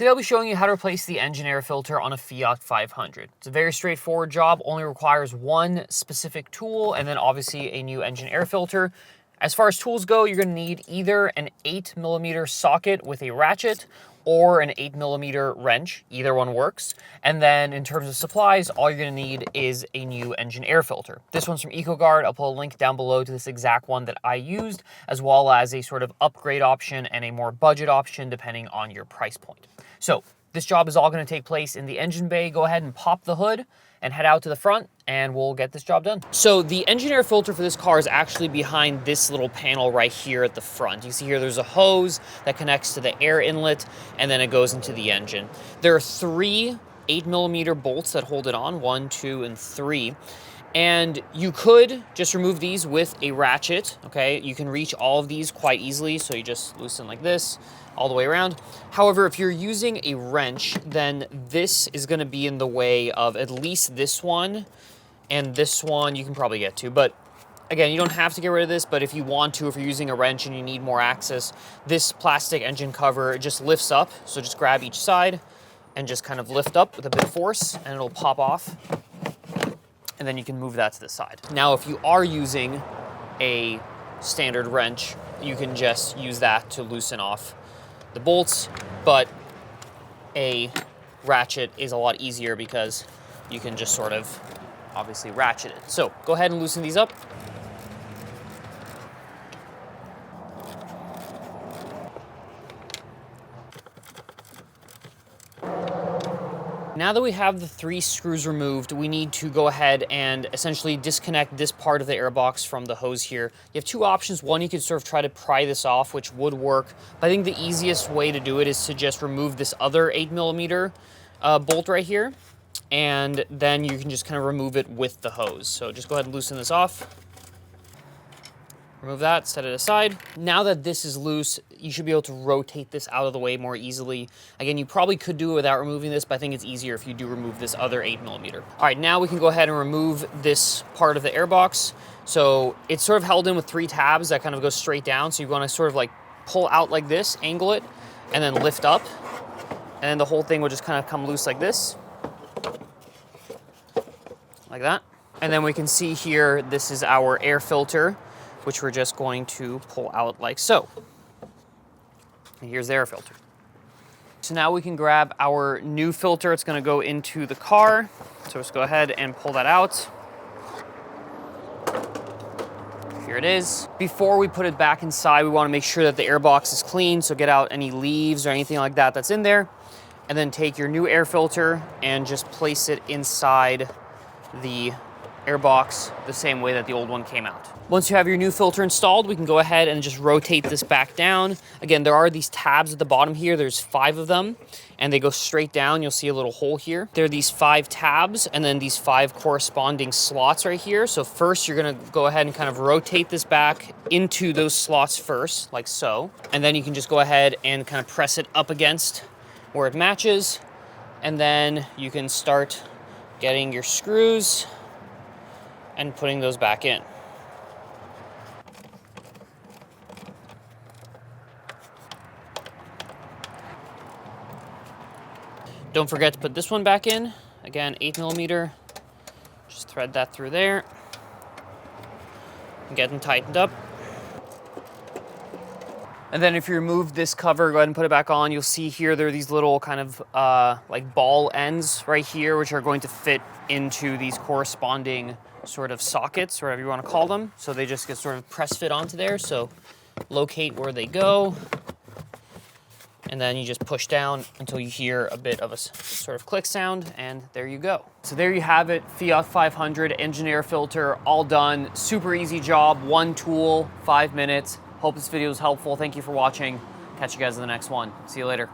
Today I'll be showing you how to replace the engine air filter on a Fiat 500. It's a very straightforward job, only requires one specific tool and then obviously a new engine air filter. As far as tools go, you're going to need either an 8mm socket with a ratchet or an 8mm wrench. Either one works. And then in terms of supplies, all you're going to need is a new engine air filter. This one's from EcoGuard. I'll put a link down below to this exact one that I used, as well as a sort of upgrade option and a more budget option depending on your price point. So this job is all going to take place in the engine bay. Go ahead and pop the hood and head out to the front and we'll get this job done. So the engine air filter for this car is actually behind this little panel right here at the front. You see here there's a hose that connects to the air inlet and then it goes into the engine. There are 3 8mm bolts that hold it on, 1, 2, and 3. And you could just remove these with a ratchet, okay? You can reach all of these quite easily, so you just loosen like this all the way around. However, if you're using a wrench, then this is gonna be in the way of at least this one, and this one you can probably get to. But again, you don't have to get rid of this, but if you want to, if you're using a wrench and you need more access, this plastic engine cover just lifts up. So just grab each side and just kind of lift up with a bit of force and it'll pop off. And then you can move that to the side. Now, if you are using a standard wrench, you can just use that to loosen off the bolts, but a ratchet is a lot easier because you can just sort of obviously ratchet it. So go ahead and loosen these up. Now that we have the 3 screws removed, we need to go ahead and essentially disconnect this part of the airbox from the hose here. You have 2 options. One, you could sort of try to pry this off, which would work. But I think the easiest way to do it is to just remove this other 8mm bolt right here. And then you can just kind of remove it with the hose. So just go ahead and loosen this off. Remove that, set it aside. Now that this is loose, you should be able to rotate this out of the way more easily. Again, you probably could do it without removing this, but I think it's easier if you do remove this other 8mm. All right, now we can go ahead and remove this part of the airbox. So it's sort of held in with 3 tabs that kind of go straight down. So you want to sort of like pull out like this, angle it, and then lift up. And then the whole thing will just kind of come loose like this. Like that. And then we can see here, this is our air filter, which we're just going to pull out like so. And here's the air filter. So now we can grab our new filter. It's gonna go into the car. So let's go ahead and pull that out. Here it is. Before we put it back inside, we wanna make sure that the airbox is clean, so get out any leaves or anything like that that's in there. And then take your new air filter and just place it inside the airbox the same way that the old one came out. Once you have your new filter installed, we can go ahead and just rotate this back down. Again, there are these tabs at the bottom here. There's 5 of them, and they go straight down. You'll see a little hole here. There are these 5 tabs, and then these 5 corresponding slots right here. So first, you're gonna go ahead and kind of rotate this back into those slots first, like so. And then you can just go ahead and kind of press it up against where it matches. And then you can start getting your screws and putting those back in. Don't forget to put this one back in. Again, 8mm. Just thread that through there and get them tightened up. And then if you remove this cover, go ahead and put it back on. You'll see here there are these little kind of like ball ends right here, which are going to fit into these corresponding sort of sockets, or whatever you want to call them. So they just get sort of press fit onto there. So locate where they go. And then you just push down until you hear a bit of a sort of click sound, and there you go. So there you have it, Fiat 500 engine air filter, all done. Super easy job, 1 tool, 5 minutes. Hope this video was helpful. Thank you for watching. Catch you guys in the next one. See you later.